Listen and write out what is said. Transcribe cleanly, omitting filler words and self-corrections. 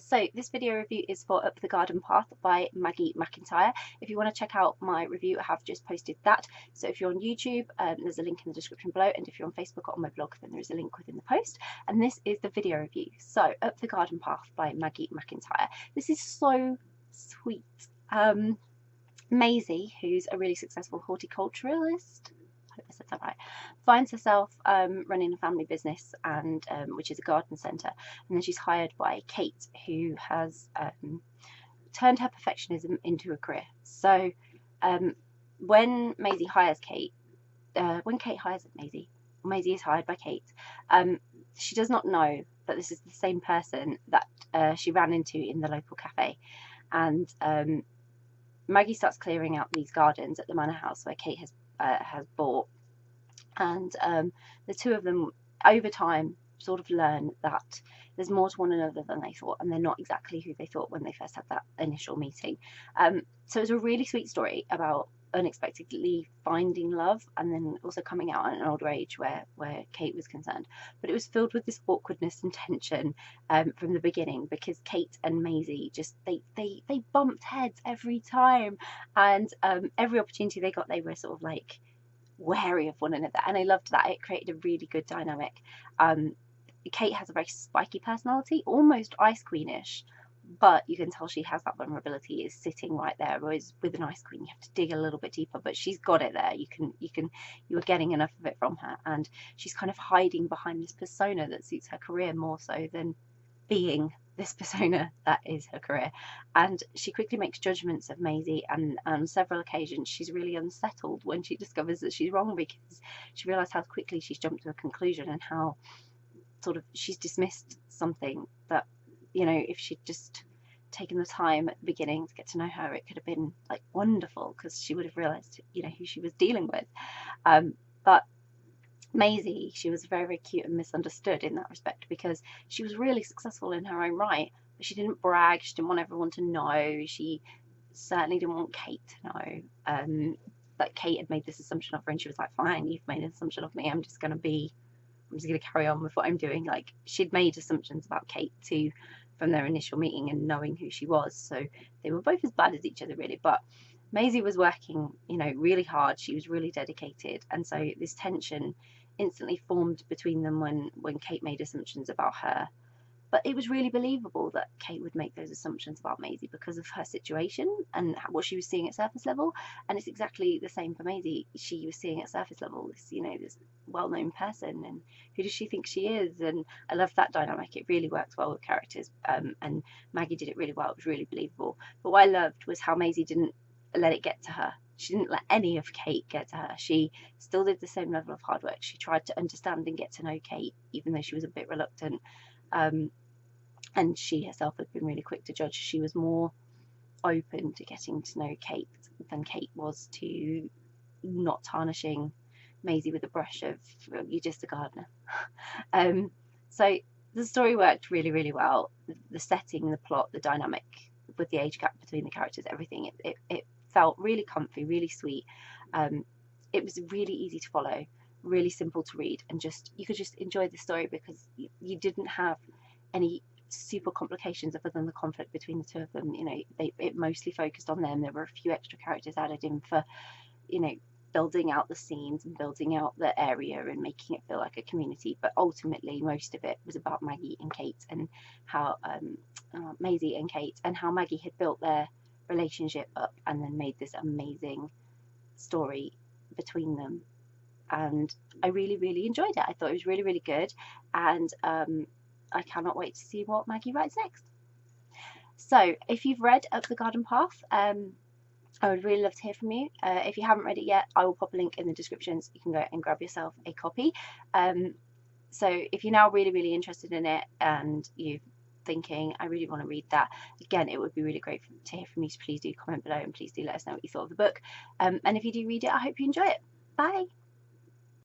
So this video review is for Up the Garden Path by Maggie McIntyre. If you want to check out my review, I have just posted that. So if you're on YouTube, there's a link in the description below, and if you're on Facebook or on my blog, then there is a link within the post. And this is the video review. So Up the Garden Path by Maggie McIntyre. This is so sweet. Maisie, who's a really successful horticulturalist, I said that right, finds herself running a family business, and which is a garden centre, and then she's hired by Kate, who has turned her perfectionism into a career. So when Maisie hires Kate, when Kate hires Maisie, Maisie is hired by Kate, she does not know that this is the same person that she ran into in the local cafe, and Maggie starts clearing out these gardens at the manor house where Kate has bought, and the two of them over time sort of learn that there's more to one another than they thought, and they're not exactly who they thought when they first had that initial meeting. So it's a really sweet story about unexpectedly finding love, and then also coming out at an older age where Kate was concerned. But it was filled with this awkwardness and tension from the beginning, because Kate and Maisie just they bumped heads every time, and every opportunity they got, they were sort of like wary of one another, and I loved that. It created a really good dynamic. Kate has a very spiky personality, almost Ice Queenish, but you can tell she has that vulnerability is sitting right there. Whereas with an Ice Queen, you have to dig a little bit deeper, but she's got it there. You are getting enough of it from her, and she's kind of hiding behind this persona that suits her career more so than being this persona that is her career. And she quickly makes judgments of Maisie, and on several occasions she's really unsettled when she discovers that she's wrong, because she realised how quickly she's jumped to a conclusion, and how sort of she's dismissed something that, you know, if she'd just taken the time at the beginning to get to know her, it could have been like wonderful, because she would have realised, you know, who she was dealing with. But Maisie, she was very, very cute and misunderstood in that respect, because she was really successful in her own right, but she didn't brag, she didn't want everyone to know, she certainly didn't want Kate to know that Kate had made this assumption of her, and she was like, fine, you've made an assumption of me, I'm just going to carry on with what I'm doing. Like, she'd made assumptions about Kate too from their initial meeting and knowing who she was, so they were both as bad as each other really. But Maisie was working, you know, really hard, she was really dedicated, and so this tension instantly formed between them when Kate made assumptions about her. But it was really believable that Kate would make those assumptions about Maisie because of her situation and what she was seeing at surface level. And it's exactly the same for Maisie. She was seeing at surface level this, you know, this well-known person, and who does she think she is? And I love that dynamic. It really worked well with characters, and Maggie did it really well. It was really believable. But what I loved was how Maisie didn't let it get to her. She didn't let any of Kate get to her. She still did the same level of hard work. She tried to understand and get to know Kate, even though she was a bit reluctant. And she herself had been really quick to judge. She was more open to getting to know Kate than Kate was to not tarnishing Maisie with a brush of, you're just a gardener. So the story worked really, really well. The setting, the plot, the dynamic with the age gap between the characters, everything, it felt really comfy, really sweet. It was really easy to follow, really simple to read, and you could just enjoy the story because you didn't have any super complications other than the conflict between the two of them. You know, it mostly focused on them. There were a few extra characters added in for, you know, building out the scenes and building out the area and making it feel like a community. But ultimately, most of it was about Maggie and Kate, and how Maisie and Kate, and how Maggie had built their relationship up and then made this amazing story between them. And I really, really enjoyed it. I thought it was really, really good, and I cannot wait to see what Maggie writes next. So if you've read Up the Garden Path, I would really love to hear from you. If you haven't read it yet, I will pop a link in the descriptions. You can go and grab yourself a copy. So if you're now really, really interested in it and you're thinking, I really want to read that, again, it would be really great to hear from you. So please do comment below, and please do let us know what you thought of the book. And if you do read it, I hope you enjoy it. Bye.